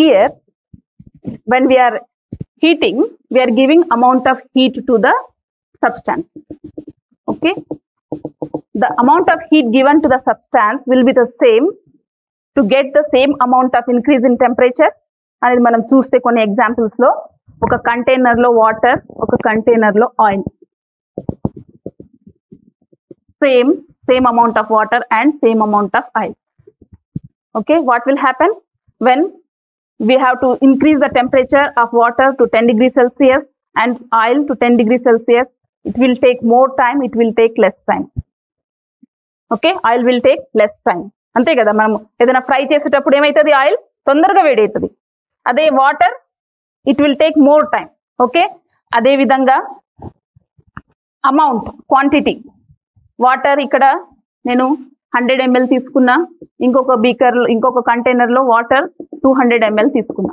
here when we are heating, we are giving amount of heat to the substance. Okay, the amount of heat given to the substance will be the same to get the same amount of increase in temperature. అనేది మనం చూస్తే కొన్ని examples లో ఒక container లో water, ఒక container లో oil, same amount of water and same amount of oil. Okay, what will happen when we have to increase the temperature of water to 10 degrees Celsius and oil to 10 degrees Celsius? It will take more time, it will take less time. Okay, oil will take less time. అంతే కదా, మనం ఏదైనా fry చేసేటప్పుడు ఏమవుతుంది, oil తొందరగా వేడవుతుంది. అదే water it will take more time. Okay, అదే విధంగా అమౌంట్, క్వాంటిటీ, వాటర్ ఇక్కడ నేను 100 ml తీసుకున్నా, ఇంకొక బీకర్, ఇంకొక కంటైనర్ లో వాటర్ 200 ml తీసుకున్నా.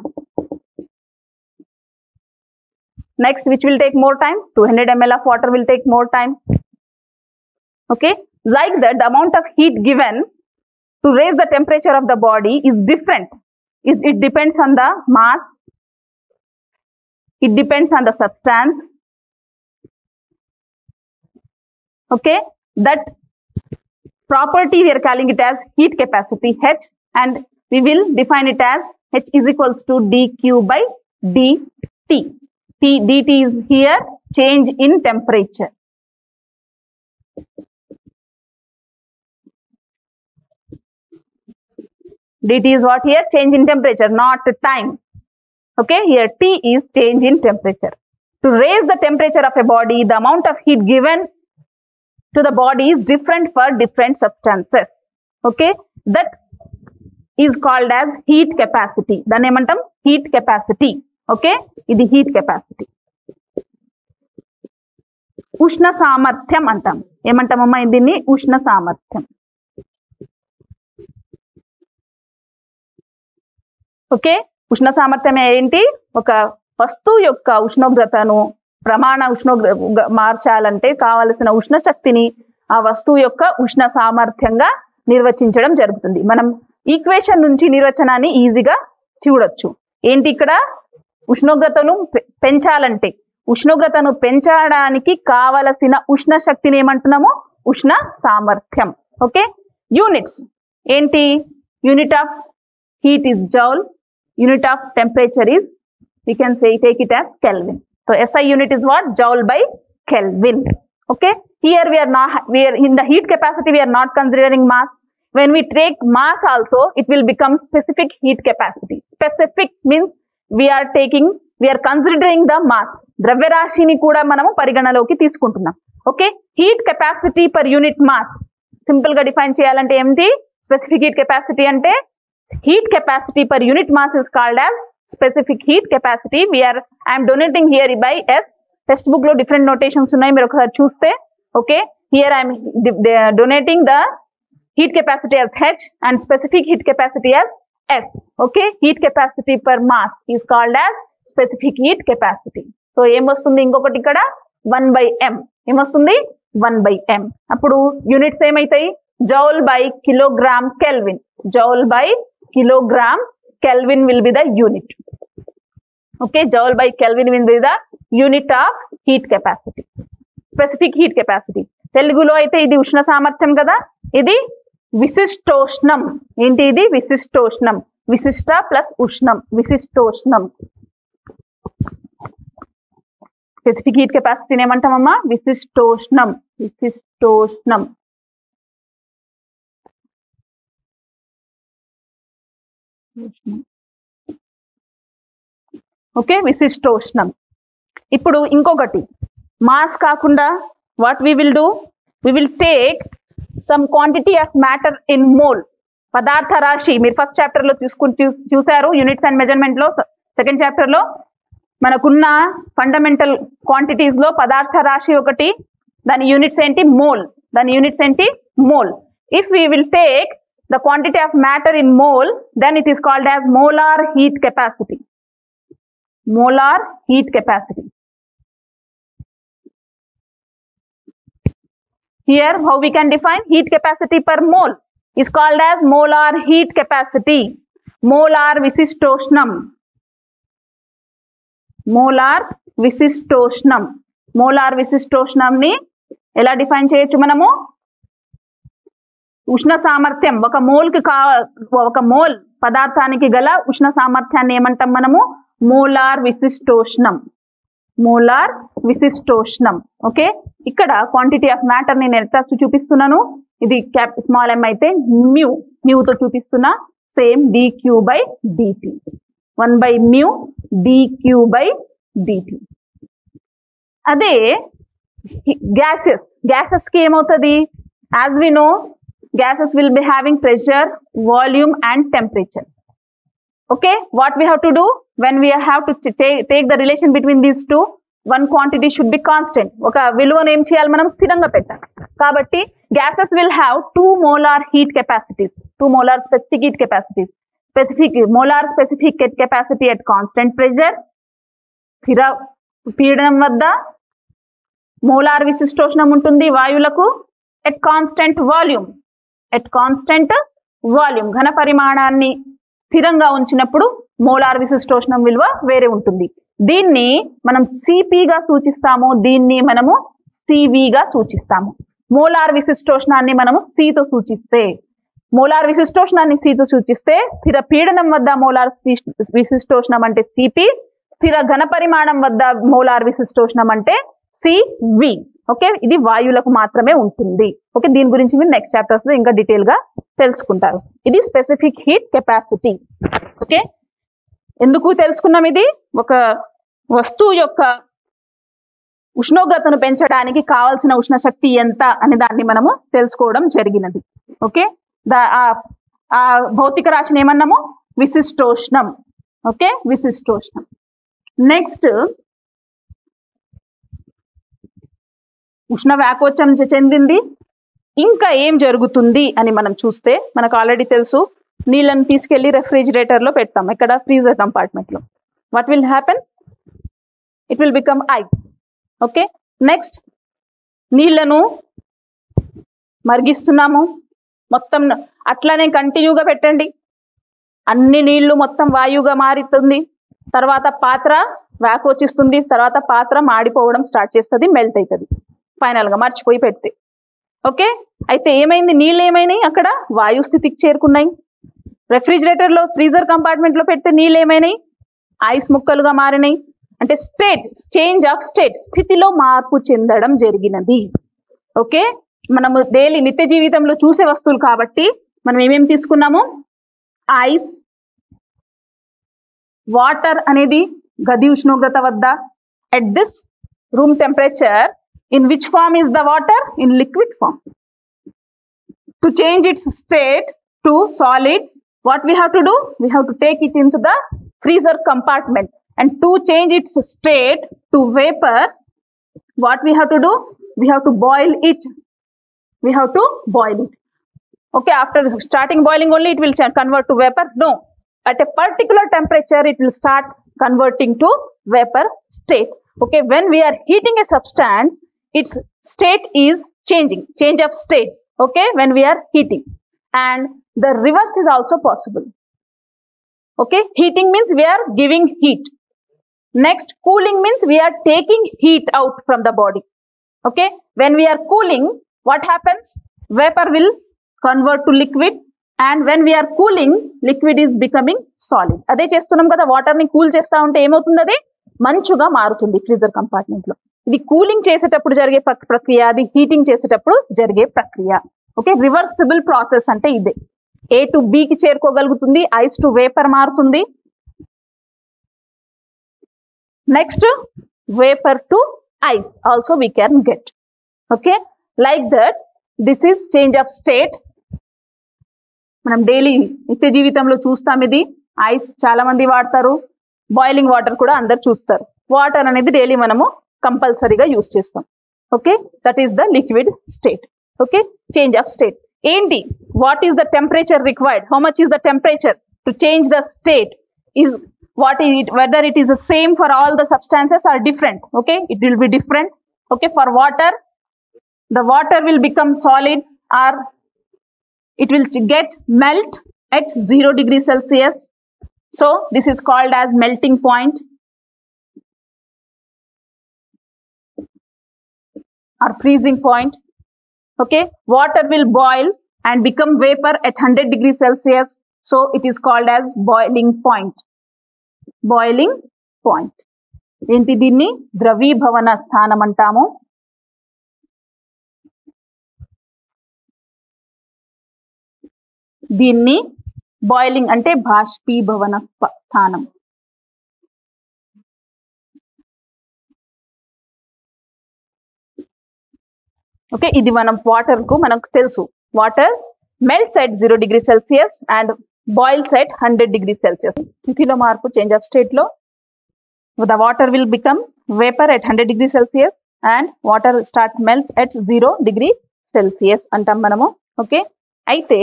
Next, which will take more time? 200 ml of water will take more time. Okay, like that, the amount of heat given to raise the temperature of the body is different. It depends on the mass, it depends on the substance. Okay, that property we are calling it as heat capacity, H, and we will define it as H is equals to dq by dt. dt is here change in temperature. dt is what here? Change in temperature, not time. Okay, here T is change in temperature. To raise the temperature of a body, the amount of heat given to the body is different for different substances. Okay, that is called as heat capacity. Danni emantam heat capacity. Okay, ఇది heat capacity. ఉష్ణ సామర్థ్యం అంటాం. ఏమంటామమ్మా దీన్ని? ఉష్ణ సామర్థ్యం. Okay, ఉష్ణ సామర్థ్యం ఏంటి? ఒక వస్తువు యొక్క ఉష్ణోగ్రతను ప్రమాణ ఉష్ణోగ్రత మార్చాలంటే కావలసిన ఉష్ణ శక్తిని ఆ వస్తువు యొక్క ఉష్ణ సామర్థ్యంగా నిర్వచించడం జరుగుతుంది. మనం ఈక్వేషన్ నుంచి నిర్వచనాన్ని ఈజీగా చూడొచ్చు. ఏంటి ఇక్కడ? ఉష్ణోగ్రతను పెంచాలంటే, ఉష్ణోగ్రతను పెంచడానికి కావలసిన ఉష్ణ శక్తిని ఏమంటున్నాము? ఉష్ణ సామర్థ్యం. ఓకే, యూనిట్స్ ఏంటి? Unit of heat is joule, unit of temperature is, we can say, take it as Kelvin. So SI unit is what? Joule by Kelvin. Okay, here we are in the heat capacity, we are not considering mass. When we take mass also, it will become specific heat capacity. Specific means we are considering the mass. ద్రవ్యరాశిని కూడా మనము పరిగణలోకి తీసుకుంటున్నాం. Okay, heat capacity per unit mass simple గా define చేయాలంటే ఏంటి? Specific heat capacity అంటే heat capacity per unit mass is called as specific heat capacity. I am donating here by S. Text book lo different notations unnai, meer okasari chuste. Okay, here I am donating the heat capacity as H and specific heat capacity as S. Okay, heat capacity per mass is called as specific heat capacity. So em vastundi inkokati ikkada 1 by m. Em vastundi 1 by m. appudu units em aitayi? Joule by kilogram Kelvin. Joule by kilogram Kelvin will be the unit. Okay, joule by Kelvin will be the unit of heat capacity. Specific heat capacity. Telugulo aithe idi ushna samartham kada, idi visishtoshnam. Enti idi? Visishtoshnam. Visishta plus ushnam, visishtoshnam. Specific heat capacity ni emantamamma? Visishtoshnam. Visishtoshnam. Okay, విశిష్టోష్ణం. ఇప్పుడు ఇంకొకటి, mass కాకుండా what we will do? We will take some quantity of matter in mole. పదార్థ రాశి మీరు first chapter లో చూసారు, units and measurement లో. సెకండ్ చాప్టర్ లో మనకున్న ఫండమెంటల్ క్వాంటిటీస్ లో పదార్థ రాశి ఒకటి, దాని యూనిట్స్ ఏంటి? మోల్. దాని యూనిట్స్ ఏంటి? Mole. If we will take the quantity of matter in mole, then it is called as molar heat capacity. Molar heat capacity. Here how we can define heat capacity per mole is called as molar heat capacity. Molar విశిష్టోష్ణం. Molar విశిష్టోష్ణం. Molar విశిష్టోష్ణంని ఎలా define చేయొచ్చు మనము? ఉష్ణ సామర్థ్యం, ఒక mole పదార్థానికి గల ఉష్ణ సామర్థ్యాన్ని ఏమంటాం మనము? మోలార్ విశిష్టోష్ణం. మోలార్ విశిష్టోష్ణం. ఓకే, ఇక్కడ క్వాంటిటీ ఆఫ్ మ్యాటర్ నేను ఎంత చూపిస్తున్నాను, ఇది స్మాల్ m అయితే మ్యూతో చూపిస్తున్నా. Same dq/dt, 1/μ dq/dt. అదే గ్యాసెస్ కి ఏమవుతుంది? As we know, gases will be having pressure, volume and temperature. Okay, what we have to do when we have to take the relation between these two? One quantity should be constant. ఒక విలువను ఏం చేయాలి మనం? స్థిరంగా పెట్టాలి. కాబట్టి gases will have 2 molar heat capacities, 2 molar specific heat capacities. Molar specific heat capacity at constant pressure, స్థిర పీడనం వద్ద. మోలార్ విశిష్టోష్ణం ఉంటుంది వాయువులకు at constant volume. ఘన పరిమాణాన్ని స్థిరంగా ఉంచినప్పుడు మోలార్ విశిష్టోష్ణం విలువ వేరే ఉంటుంది. దీన్ని మనం సిపిగా సూచిస్తాము, దీన్ని మనము సివిగా సూచిస్తాము. మోలార్ విశిష్టోష్ణాన్ని మనము సితో సూచిస్తే, స్థిర పీడనం వద్ద మోలార్ విశిష్టోష్ణం అంటే సిపి, స్థిర ఘన పరిమాణం వద్ద మోలార్ విశిష్టోష్ణం అంటే సివి. ఓకే, ఇది వాయువులకు మాత్రమే ఉంటుంది. ఓకే, దీని గురించి మీరు నెక్స్ట్ చాప్టర్స్ లో ఇంకా డీటెయిల్ గా తెలుసుకుంటారు. ఇది స్పెసిఫిక్ హీట్ కెపాసిటీ. ఓకే, ఎందుకు తెలుసుకున్నాం? ఇది ఒక వస్తువు యొక్క ఉష్ణోగ్రతను పెంచడానికి కావాల్సిన ఉష్ణ శక్తి ఎంత అనే దాన్ని మనము తెలుసుకోవడం జరిగినది. ఓకే, ఆ భౌతిక రాశిని ఏమన్నాము? విశిష్టోష్ణం. ఓకే, విశిష్టోష్ణం. నెక్స్ట్, ఉష్ణ వ్యాకోచం చెందింది. ఇంకా ఏం జరుగుతుంది అని మనం చూస్తే, మనకు ఆల్రెడీ తెలుసు, నీళ్ళని తీసుకెళ్లి రెఫ్రిజిరేటర్ లో పెడతాం, ఇక్కడ ఫ్రీజర్ కంపార్ట్మెంట్ లో. What will happen? It will become ice. Okay, next, నీళ్లను మరిగిస్తున్నాము, మొత్తం అట్లానే కంటిన్యూగా పెట్టండి, అన్ని నీళ్లు మొత్తం వాయువుగా మారుతుంది. తర్వాత పాత్ర వ్యాకోచిస్తుంది, తర్వాత పాత్ర మాడిపోవడం స్టార్ట్ చేస్తుంది, మెల్ట్ అవుతుంది ఫైనల్ గా, మర్చిపోయి పెడితే. ఓకే, అయితే ఏమైంది? నీళ్ళు ఏమైనాయి? అక్కడ వాయు స్థితికి చేరుకున్నాయి. రెఫ్రిజిరేటర్ లో, ఫ్రీజర్ కంపార్ట్మెంట్ లో పెడితే నీళ్ళు ఏమైనాయి? ఐస్ ముక్కలుగా మారినాయి. అంటే చేంజ్ ఆఫ్ స్టేట్, స్థితిలో మార్పు చెందడం జరిగినది. ఓకే, మనము డైలీ నిత్య జీవితంలో చూసే వస్తువులు కాబట్టి మనం ఏమేమి తీసుకున్నాము? ఐస్, వాటర్ అనేది గది ఉష్ణోగ్రత వద్ద, at this room temperature. In which form is the water? In liquid form. To change its state to solid, what we have to do? We have to take it into the freezer compartment. And to change its state to vapor, what we have to do? We have to boil it. Okay, after starting boiling only it will convert to vapor? No. At a particular temperature, it will start converting to vapor state. Okay, when we are heating a substance, its state is change of state. Okay, when we are heating, and the reverse is also possible. Okay, heating means we are giving heat. Next, cooling means we are taking heat out from the body. Okay, when we are cooling, what happens? Vapor will convert to liquid, and when we are cooling, liquid is becoming solid. అదే చేస్తున్నాం కదా, water ని cool చేస్తా ఉంటే ఏమవుతుంది? అది మంచుగా మారుతుంది freezer compartment లో. ఇది కూలింగ్ చేసేటప్పుడు జరిగే ప్రక్రియ, అది హీటింగ్ చేసేటప్పుడు జరిగే ప్రక్రియ. ఓకే, రివర్సిబుల్ ప్రాసెస్ అంటే ఇదే. A to B కి చేరుకోగలుగుతుంది, ఐస్ టు వేపర్ మారుతుంది. Next, vapour to eyes also we can get. Okay, like that this is change of state. మనం డైలీ నిత్య జీవితంలో చూస్తాం. ఇది ఐస్ చాలా మంది వాడతారు, బాయిలింగ్ వాటర్ కూడా అందరు చూస్తారు. వాటర్ అనేది డైలీ మనము కంపల్సరీగా యూజ్ చేస్తాం. Okay, that is the liquid state. Okay, change of state ఏంటి? What is the temperature required? How much is the temperature to change the state? Is what is it, whether it is the same for all the substances or different? Okay, it will be different. Okay, for water, the water will become solid or it will get melt at 0 degrees Celsius. So this is called as melting point or freezing point. Okay, water will boil and become vapor at 100 degrees Celsius. So it is called as boiling point. Boiling point. ఏంటి దీన్ని ద్రవీభవన స్థానం అంటాము. దీన్ని boiling అంటే బాష్పీభవన స్థానం. Okay, ఇది మనం వాటర్ కు మనకు తెలుసు. Water melts at 0 degrees Celsius and boils at 100 degrees Celsius. స్థితిలో మార్పు, చేంజ్ ఆఫ్ స్టేట్ లో the water will become vapor at 100 degrees Celsius and water melts at 0 degree Celsius అంటాం మనము. ఓకే, అయితే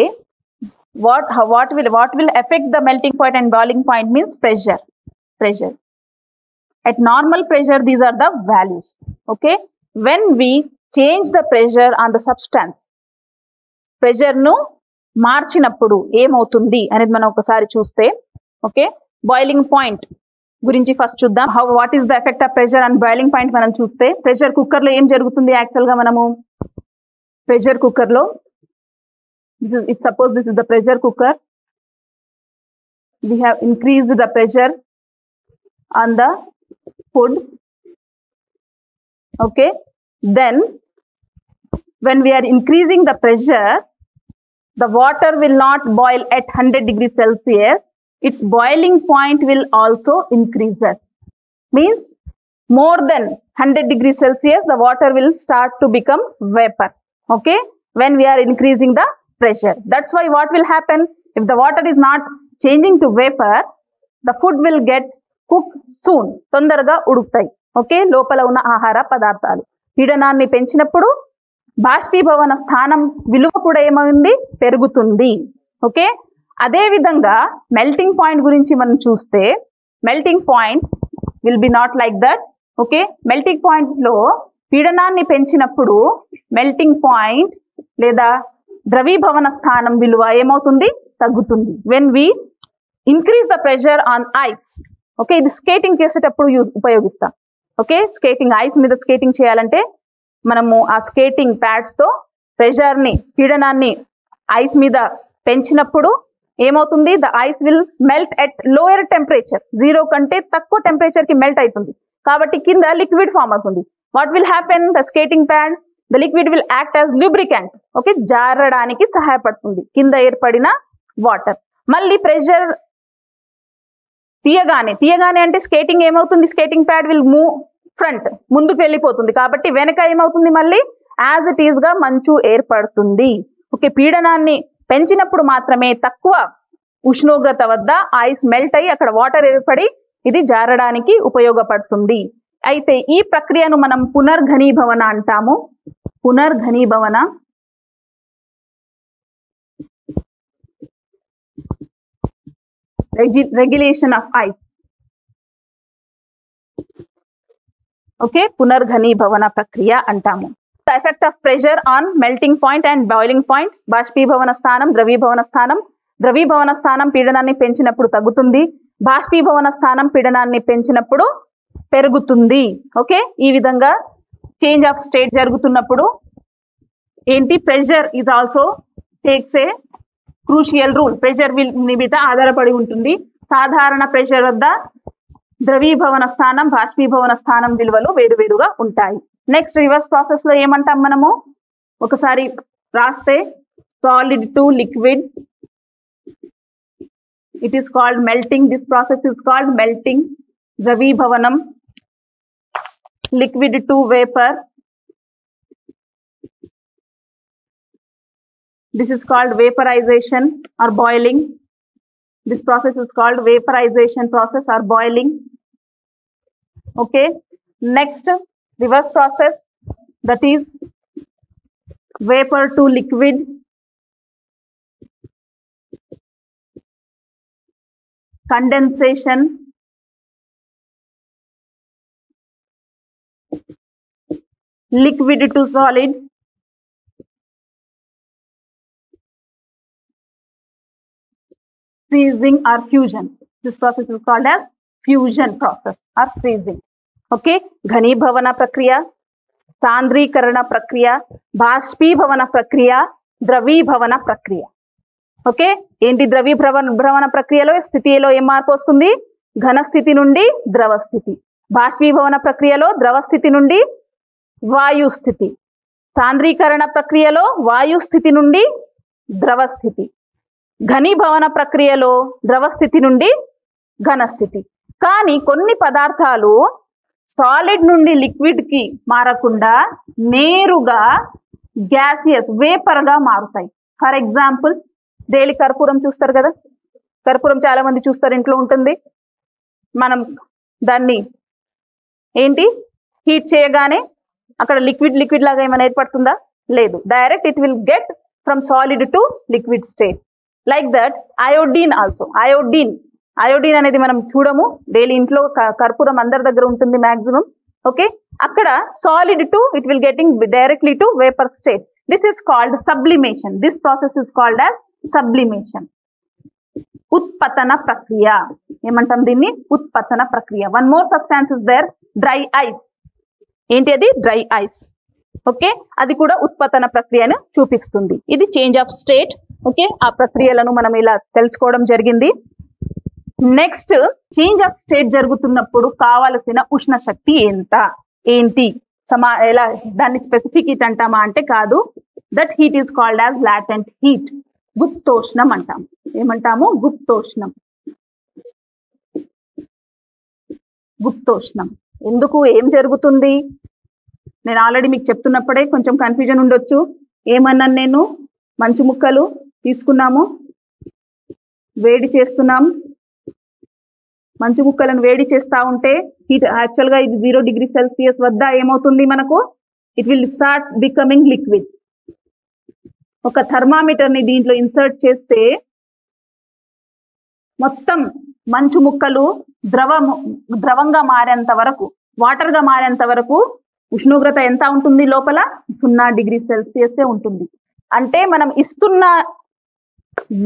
what will affect the melting point and boiling point means pressure. At normal pressure, these are the values. Okay, when we change the pressure on the substance, pressure ను మార్చినప్పుడు ఏమవుతుంది అనేది మనం ఒకసారి చూస్తే, ఓకే, బాయిలింగ్ పాయింట్ గురించి first చూద్దాం. What is the effect of pressure and boiling point మనం చూస్తే, ప్రెషర్ కుక్కర్ లో ఏం జరుగుతుంది? యాక్చువల్ గా మనము ప్రెషర్ కుక్కర్ లో, suppose this is the pressure cooker, we have increased the pressure on the food. Okay, then when we are increasing the pressure, the water will not boil at 100 degrees Celsius. Its boiling point will also increase. Means more than 100 degrees Celsius, the water will start to become vapor. Okay, when we are increasing the pressure. That's why what will happen, if the water is not changing to vapor, the food will get cooked soon. తొందరగా ఉడుకుతాయి. Okay, లోపల ఉన్న ఆహార పదార్థాలు పీడనాన్ని పెంచినప్పుడు బాష్పీభవన స్థానం విలువ కూడా ఏమైంది? పెరుగుతుంది. ఓకే, అదే విధంగా మెల్టింగ్ పాయింట్ గురించి మనం చూస్తే, melting point will be not like that. Okay, melting point లో పీడనాన్ని పెంచినప్పుడు మెల్టింగ్ పాయింట్ లేదా ద్రవీభవన స్థానం విలువ ఏమవుతుంది? తగ్గుతుంది. When we increase the pressure on ice. Okay, ఇది స్కేటింగ్ చేసేటప్పుడు ఉపయోగిస్తాం. ఓకే, స్కేటింగ్, ఐస్ మీద స్కేటింగ్ చేయాలంటే మనము ఆ స్కేటింగ్ ప్యాడ్స్ తో ప్రెషర్ ని, పీడనాన్ని ఐస్ మీద పెంచినప్పుడు ఏమవుతుంది? The ice will melt at lower temperature. 0 కంటే తక్కువ టెంపరేచర్ కి మెల్ట్ అవుతుంది. కాబట్టి కింద లిక్విడ్ ఫామ్ అవుతుంది. What will happen? The skating pad, the liquid will act as lubricant. Okay, జారడానికి సహాయపడుతుంది కింద ఏర్పడిన వాటర్. మళ్ళీ ప్రెషర్ తీయగానే అంటే స్కేటింగ్ ఏమవుతుంది? Skating pad will move front, ముందుకు వెళ్ళిపోతుంది. కాబట్టి వెనక ఏమవుతుంది? మళ్ళీ యాజ్ ఇట్ ఈస్ గా మంచు ఏర్పడుతుంది. ఓకే, పీడనాన్ని పెంచినప్పుడు మాత్రమే తక్కువ ఉష్ణోగ్రత వద్ద ఐస్ మెల్ట్ అయ్యి అక్కడ వాటర్ ఏర్పడి ఇది జారడానికి ఉపయోగపడుతుంది. అయితే ఈ ప్రక్రియను మనం పునర్ఘనీభవన అంటాము. పునర్ఘనీభవన. Regulation of ice. ఓకే, పునర్ఘనీభవన ప్రక్రియ అంటాము. The effect of pressure on melting point and boiling point. బాష్పీభవన స్థానం, ద్రవీభవన స్థానం. ద్రవీభవన స్థానం పీడనాన్ని పెంచినప్పుడు తగ్గుతుంది. బాష్పీభవన స్థానం పీడనాన్ని పెంచినప్పుడు పెరుగుతుంది. ఓకే, ఈ విధంగా చేంజ్ ఆఫ్ స్టేట్ జరుగుతున్నప్పుడు ఏంటి? Pressure is also takes A crucial rule. Pressure మీద ఆధారపడి ఉంటుంది. సాధారణ ప్రెషర్ వద్ద ద్రవీభవన స్థానం, బాష్పీభవన స్థానం విలువలు వేరువేరుగా ఉంటాయి. నెక్స్ట్ రివర్స్ ప్రాసెస్ లో ఏమంటాం మనము? ఒకసారి రాస్తే, solid to liquid, it is called melting. This process is called melting. ద్రవీభవనం, liquid to vapor, this is called vaporization or boiling. This process is called vaporization process or boiling. Okay, next reverse process, that is vapor to liquid, condensation, liquid to solid, freezing or fusion. This process is called as fusion process or freezing. Okay, ఘనీభవన ప్రక్రియ, సాంద్రీకరణ ప్రక్రియ, బాష్పీభవన ప్రక్రియ, ద్రవీభవన ప్రక్రియ. Okay, ఏంటి ద్రవీభవన ప్రక్రియలో స్థితిలో ఏం మార్పు వస్తుంది? ఘన స్థితి నుండి ద్రవ స్థితి. బాష్పీభవన ప్రక్రియలో ద్రవ స్థితి నుండి వాయు స్థితి. సాంద్రీకరణ ప్రక్రియలో వాయు స్థితి నుండి ద్రవ స్థితి. ఘనీభవన ప్రక్రియలో ద్రవ స్థితి నుండి ఘన స్థితి. కానీ కొన్ని పదార్థాలు సాలిడ్ నుండి లిక్విడ్ కి మారకుండా నేరుగా గ్యాసియస్ వేపర్ గా మారుతాయి. ఫర్ ఎగ్జాంపుల్, డైలీ కర్పూరం చూస్తారు కదా, కర్పూరం చాలా మంది చూస్తారు, ఇంట్లో ఉంటుంది. మనం దాన్ని ఏంటి హీట్ చేయగానే అక్కడ లిక్విడ్ లాగా ఏమైనా ఏర్పడుతుందా? లేదు. Direct it will get from solid to liquid state. Like that iodine also. Iodine అనేది మనం చూడము, డైలీ ఇంట్లో కర్పూరం అందరి దగ్గర ఉంటుంది మాక్సిమం. ఓకే, అక్కడ solid to it will getting directly to vapour state. This is called sublimation. This process is called as sublimation. ఉత్పతన ప్రక్రియ ఏమంటాం దీన్ని? ఉత్పతన ప్రక్రియ. One more substance is there, dry ice. ఏంటి అది? Dry ice. ఓకే, అది కూడా ఉత్పతన ప్రక్రియను చూపిస్తుంది. ఇది చేంజ్ ఆఫ్ స్టేట్. ఓకే, ఆ ప్రక్రియలను మనం ఇలా తెలుసుకోవడం జరిగింది. నెక్స్ట్, చేంజ్ ఆఫ్ స్టేట్ జరుగుతున్నప్పుడు కావలసిన ఉష్ణ శక్తి ఎంత, ఏంటి, ఎలా దాన్ని స్పెసిఫిక్ హీట్ అంటామా అంటే కాదు. That heat is called as latent heat. గుప్తోష్ణం అంటాం. ఏమంటాము? గుప్తోష్ణం. గుప్తోష్ణం ఎందుకు? ఏం జరుగుతుంది? నేను ఆల్రెడీ మీకు చెప్తున్నప్పుడే కొంచెం కన్ఫ్యూజన్ ఉండొచ్చు. ఏమన్నాను నేను? మంచు ముక్కలు తీసుకున్నాము, వేడి చేస్తున్నాం. మంచు ముక్కలను వేడి చేస్తా ఉంటే హీట్ యాక్చువల్గా ఇది 0 డిగ్రీ సెల్సియస్ వద్ద ఏమవుతుంది మనకు? It will start becoming liquid. ఒక థర్మామీటర్ ని దీంట్లో ఇన్సర్ట్ చేస్తే మొత్తం మంచు ముక్కలు ద్రవంగా మారేంత వరకు, వాటర్ గా మారేంత వరకు ఉష్ణోగ్రత ఎంత ఉంటుంది? లోపల 0 డిగ్రీ సెల్సియస్ ఉంటుంది. అంటే మనం ఇస్తున్న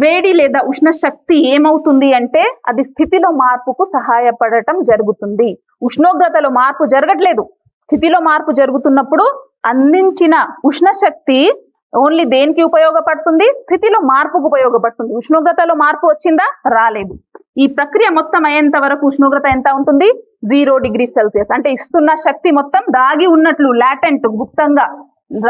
వేడి లేదా ఉష్ణ శక్తి ఏమవుతుంది అంటే అది స్థితిలో మార్పుకు సహాయపడటం జరుగుతుంది. ఉష్ణోగ్రతలో మార్పు జరగట్లేదు, స్థితిలో మార్పు జరుగుతున్నప్పుడు అందించిన ఉష్ణ శక్తి ఓన్లీ దేనికి ఉపయోగపడుతుంది? స్థితిలో మార్పుకు ఉపయోగపడుతుంది. ఉష్ణోగ్రతలో మార్పు వచ్చిందా? రాలేదు. ఈ ప్రక్రియ మొత్తం అయ్యేంత వరకు ఉష్ణోగ్రత ఎంత ఉంటుంది? 0 డిగ్రీ సెల్సియస్. అంటే ఇస్తున్న శక్తి మొత్తం దాగి ఉన్నట్లు, లాటెంట్, గుప్తంగా,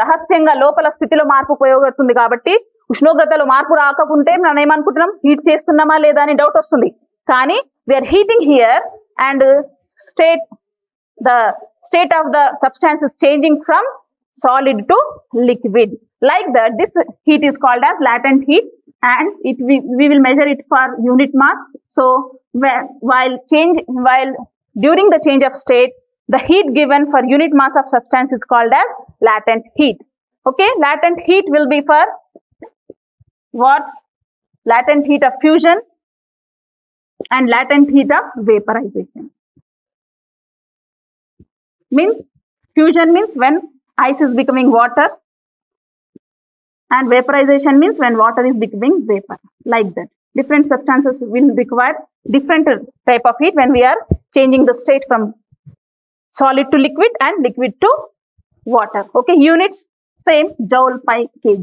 రహస్యంగా లోపల స్థితిలో మార్పు ఉపయోగపడుతుంది. కాబట్టి ఉష్ణోగ్రతలో మార్పు రాకపోతే మనం ఏమనుకుంటున్నాం? హీట్ చేస్తున్నామా లేదా అని డౌట్ వస్తుంది. కానీ we're heating here and the state of the substance is changing from solid to liquid. Like that, this heat is called as latent heat, and we will measure it for unit mass. So while during the change of state, the heat given for unit mass of substance is called as latent heat. Okay, latent heat will be for what? Latent heat of fusion and latent heat of vaporization. Means fusion means when ice is becoming water, and vaporization means when water is becoming vapor. Like that, different substances will require different type of heat when we are changing the state from solid to liquid and liquid to water. Okay, units same, joule by kg.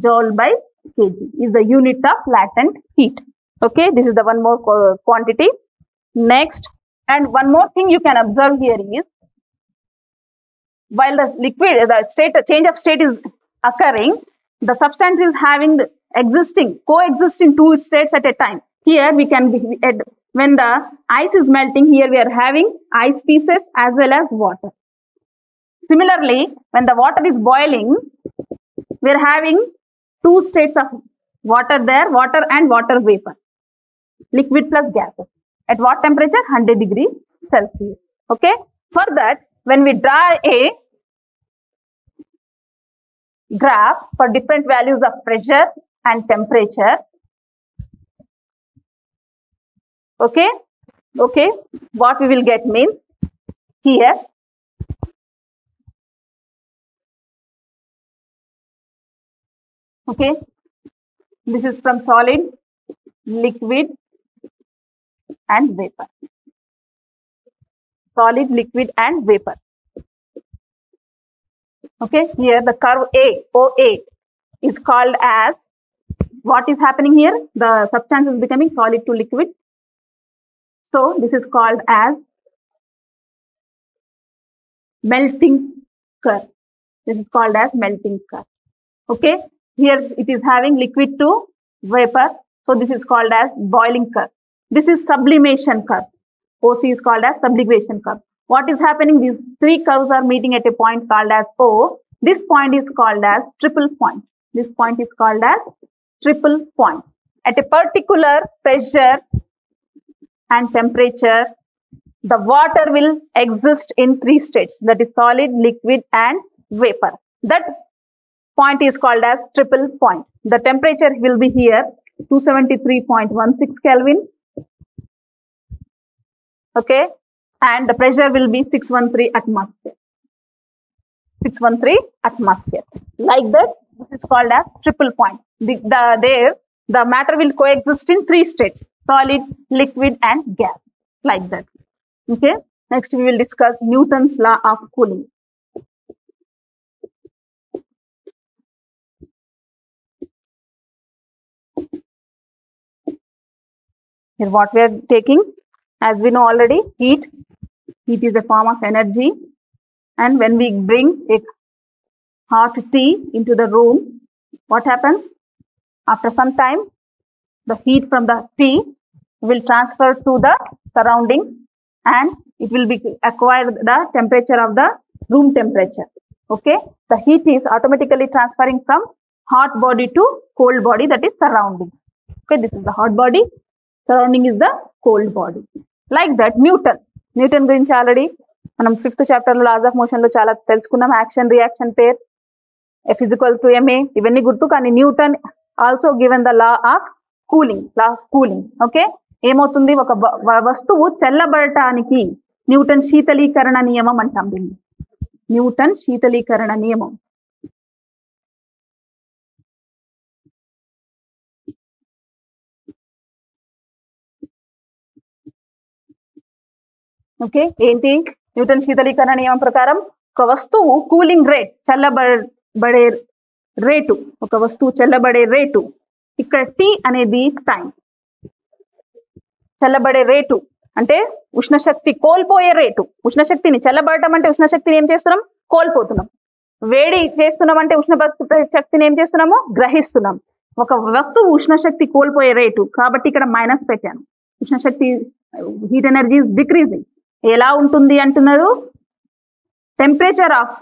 Joule by kg is the unit of latent heat. Okay, this is the one more quantity. Next, and one more thing you can observe here is, while the change of state is occurring, the substance is coexisting two states at a time. Here we can when the ice is melting, here we are having ice pieces as well as water. Similarly, when the water is boiling, we are having two states of water there, water and water vapor, liquid plus gases. At what temperature? 100 degree Celsius. Okay. For that, when we draw a graph for different values of pressure and temperature, okay, what we will get means here okay, this is from solid, liquid and vapor. Solid, liquid and vapor. Okay, here the curve A, OA is called as, what is happening here? The substance is becoming solid to liquid. So this is called as melting curve. This is called as melting curve. Okay, here it is having liquid to vapor. So this is called as boiling curve. This is sublimation curve. OC is called as sublimation curve. What is happening? These three curves are meeting at a point called as O. This point is called as triple point. This point is called as triple point. At a particular pressure and temperature, the water will exist in three states, that is solid, liquid and vapor. That point is called as triple point. The temperature will be here 273.16 Kelvin. Okay, and the pressure will be 613 atmosphere. 613 atmosphere. Like that, this is called as triple point. The matter will coexist in three states: solid, liquid and gas. Like that. Okay, next we will discuss Newton's law of cooling. Here what we are taking, as we know already, heat. Heat is a form of energy, and when we bring a hot tea into the room, what happens? After some time, the heat from the tea will transfer to the surrounding and it will be acquire the temperature of the room temperature. Okay, the heat is automatically transferring from hot body to cold body, that is surroundings. Okay, this is the hot body, surrounding is the cold body. Like that, Newton గురించి already మనం 5th chapter లో loss of motion లో చాలా తెలుసుకున్నాం. Action reaction pair, F is equal to ma, ఇవన్నీ గుర్తు. కానీ Newton also given the law of cooling. Okay, ఏమవుతుంది? ఒక వస్తువు చల్లబడటానికి న్యూటన్ శీతలీకరణ నియమం అంటాం దీన్ని. న్యూటన్ శీతలీకరణ నియమం. ఓకే, ఏంటి న్యూటన్ శీతలీకరణ నియమం ప్రకారం ఒక వస్తువు కూలింగ్ రేట్, చల్లబడే రేటు, ఒక వస్తువు చల్లబడే రేటు, ఇక్కడ T అనేది టైం. చల్లబడే రేటు అంటే ఉష్ణశక్తి కోల్పోయే రేటు. ఉష్ణశక్తిని చల్లబడటం అంటే ఉష్ణశక్తిని ఏం చేస్తున్నాం? కోల్పోతున్నాం. వేడి చేస్తున్నాం అంటే ఉష్ణ శక్తిని ఏం చేస్తున్నాము? గ్రహిస్తున్నాం. ఒక వస్తువు ఉష్ణశక్తి కోల్పోయే రేటు, కాబట్టి ఇక్కడ మైనస్ పెట్టాను. ఉష్ణశక్తి, హీట్ ఎనర్జీ ఇస్ డిక్రీజింగ్. ఎలా ఉంటుంది అంటున్నారు? Temperature of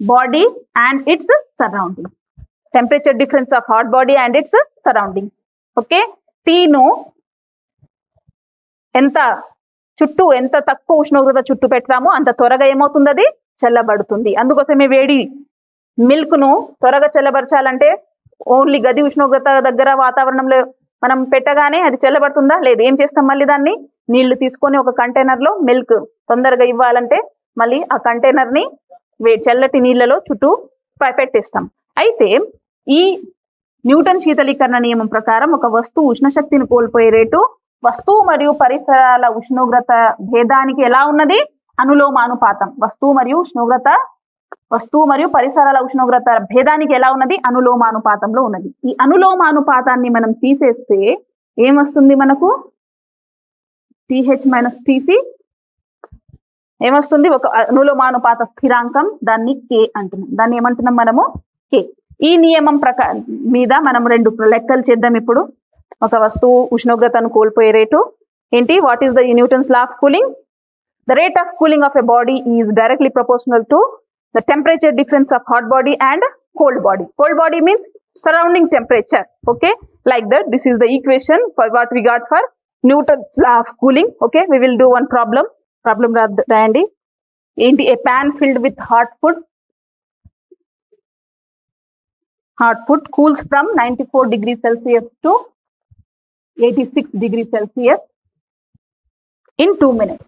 body and it's surrounding. Temperature difference of hot body and it's surrounding. Okay, టీను ఎంత తక్కువ ఉష్ణోగ్రత చుట్టూ పెడతామో అంత త్వరగా ఏమవుతుంది? అది చల్లబడుతుంది. అందుకోసమే వేడి మిల్క్ ను త్వరగా చల్లబరచాలంటే ఓన్లీ గది ఉష్ణోగ్రత దగ్గర వాతావరణంలో మనం పెట్టగానే అది చల్లబడుతుందా? లేదు. ఏం చేస్తాం? మళ్ళీ దాన్ని నీళ్లు తీసుకొని ఒక కంటైనర్ లో మిల్క్ తొందరగా ఇవ్వాలంటే మళ్ళీ ఆ కంటైనర్ ని చల్లటి నీళ్లలో చుట్టూ పెట్టేస్తాం. అయితే ఈ న్యూటన్ శీతలీకరణ నియమం ప్రకారం ఒక వస్తువు ఉష్ణశక్తిని కోల్పోయే రేటు వస్తువు మరియు పరిసరాల ఉష్ణోగ్రత భేదానికి ఎలా ఉన్నది? అనులోమానుపాతం. వస్తువు మరియు పరిసరాల ఉష్ణోగ్రత భేదానికి ఎలా ఉన్నది? అనులోమానుపాతంలో ఉన్నది. ఈ అనులోమానుపాతాన్ని మనం తీసేస్తే ఏం వస్తుంది మనకు? TH మైనస్ TC ఏమొస్తుంది? ఒక అనులోమానుపాత స్థిరాంకం, దాన్ని K అంటున్నాం. దాన్ని ఏమంటున్నాం మనము? K. ఈ నియమం మీద మనం 2 లెక్కలు చేద్దాం ఇప్పుడు. ఒక వస్తువు ఉష్ణోగ్రతను కోల్పోయే రేటు ఏంటి? What is the Newton's law of cooling? The rate of cooling of a body is directly proportional to the temperature difference of hot body and cold body. Cold body means surrounding temperature. Okay, like that. This is the equation for what we got for Newton's law of cooling. Okay, we will do one problem. రాయండి. ఏంటి? A pan filled with hot food cools from 94 degrees Celsius to 86 degrees Celsius in 2 minutes.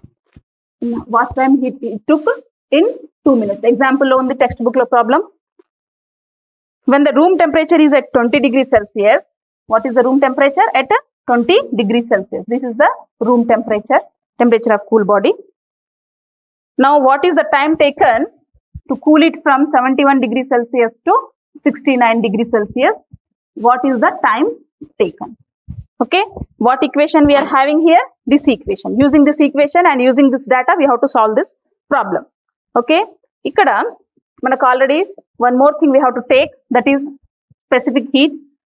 What time it took? In 2 minutes. Example lo undi textbook lo problem. When the room temperature is at 20 degrees Celsius, What is the room temperature? At 20 degrees Celsius. This is the room temperature of cool body. Now what is the time taken to cool it from 71 degrees Celsius to 69 degrees Celsius? What is the time taken? Okay, what equation we are having here? This equation. Using this equation and using this data, we have to solve this problem. Okay, ikkada manaku already one more thing we have to take, that is specific heat.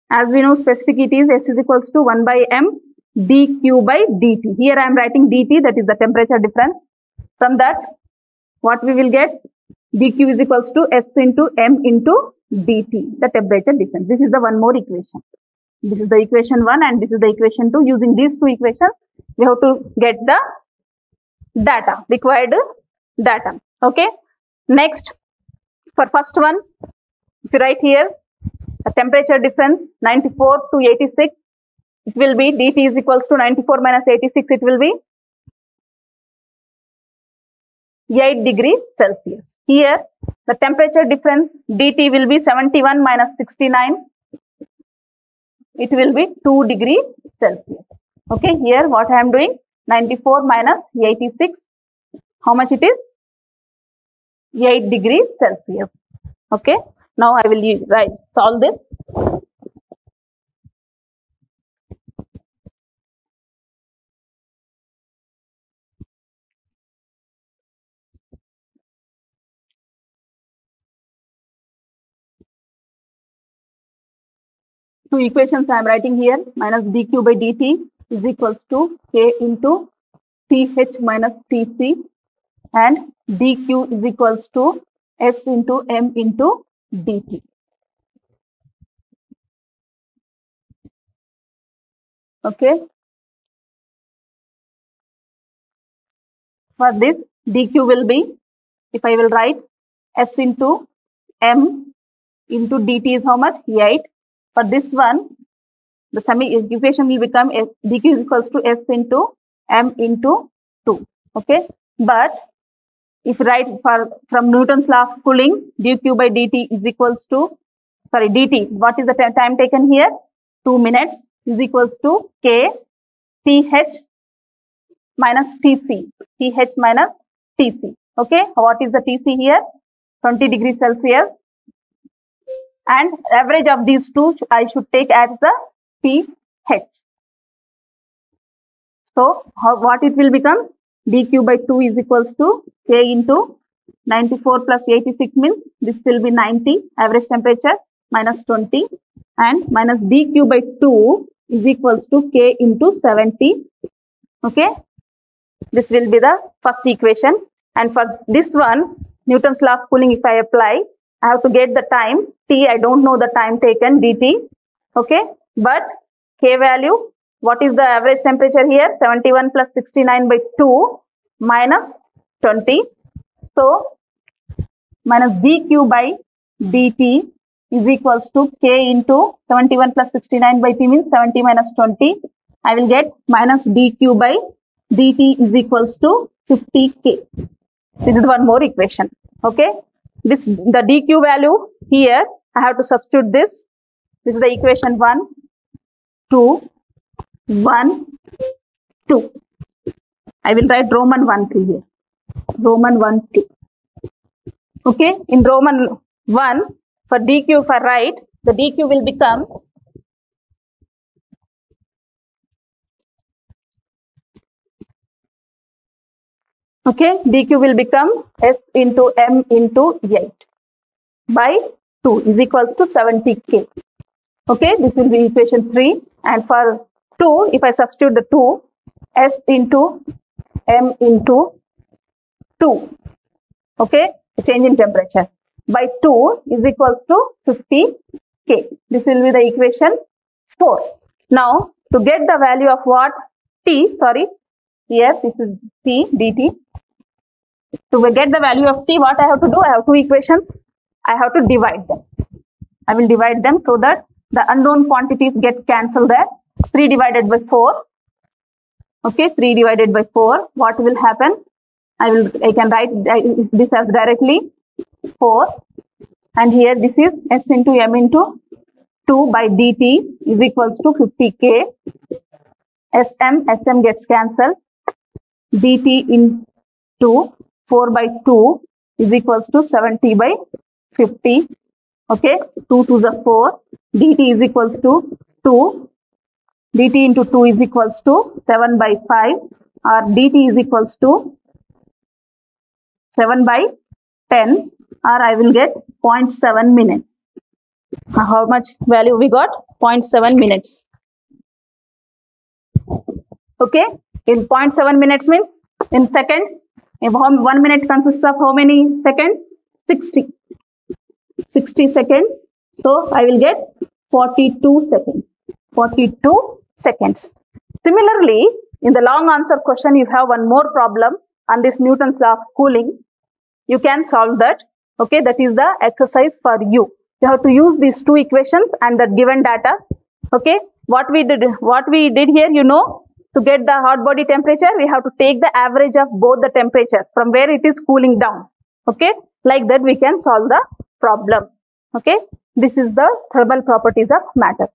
As we know, specific heat is S is equals to 1 by m dq by dt. Here I am writing dt, that is the temperature difference. From that, what we will get? dq is equals to S into m into dt, the temperature difference. This is the one more equation. This is the equation 1 and this is the equation 2. Using these two equations, we have to get the data, required data. Okay. Next, for first one, if you write here, the temperature difference 94 to 86, it will be dt is equals to 94 minus 86, it will be 8 degrees Celsius. Here, the temperature difference dt will be 71 minus 69. It will be 2 degrees Celsius. Okay, here what I am doing? 94 minus 86. How much it is? 8 degrees Celsius. Okay, now I will solve this. Two equations I am writing here. Minus dq by dt is equals to k into th minus tc, and dq is equals to s into m into dt. Okay. For this, dq will be, if I will write s into m into dt is how much? 8. For this one, the equation will become dq is equals to s into m into 2. Okay. But if you write from Newton's law of cooling, dq by dt is equals to, dt, what is the time taken here? 2 minutes is equals to k th minus tc. th minus tc. Okay. What is the tc here? 20 degrees Celsius. And average of these two I should take as the pH. So what it will become? dq by 2 is equals to k into 94 plus 86 means this will be 90 average temperature minus 20, and minus dq by 2 is equals to k into 70. Okay. This will be the first equation. And for this one, Newton's law of cooling, if I apply, I have to get the time t. I don't know the time taken dt. Okay, but k value, what is the average temperature here? 71 plus 69 by 2 minus 20. So minus dq by dt is equals to k into 71 plus 69 by 2 means 70 minus 20. I will get minus dq by dt is equals to 50k. This is one more equation. Okay. The dq value here, I have to substitute this. This is the equation 1, 2, 1, 2. I will write Roman 1, 2 here. Roman 1, 2. Okay. In Roman 1, for dq, if I write, the dq will become dq will become s into m into 8 by 2 is equals to 70k. Okay, this will be equation 3. And for 2, if I substitute the 2, s into m into 2. Okay, change in temperature by 2 is equals to 50k. This will be the equation 4. Now, to get the value of what? T, here this is T dt. To get the value of T, what I have to do? I have two equations. I have to divide them. I will divide them so that the unknown quantities get cancelled there. 3 divided by 4. Okay, 3 divided by 4. What will happen? I can write this as directly 4. And here this is s into m into 2 by dt is equals to 50k. SM gets cancelled. dt into 4 by 2 is equals to 70 by 50. Okay, 2 to the 4. dt is equals to 2. dt into 2 is equals to 7 by 5, or dt is equals to 7 by 10, or I will get 0.7 minutes. How much value we got? 0.7 minutes. Okay, in 0.7 minutes means in seconds. If 1 minute consists of how many seconds? 60 seconds. So I will get 42 seconds. 42 seconds. Similarly, in the long answer question, you have one more problem on this Newton's law of cooling. You can solve that. Okay, that is the exercise for you. You have to use these two equations and the given data. Okay, what we did here, you know, to get the hot body temperature, we have to take the average of both the temperature from where it is cooling down. Okay, like that we can solve the problem. Okay, this is the thermal properties of matter.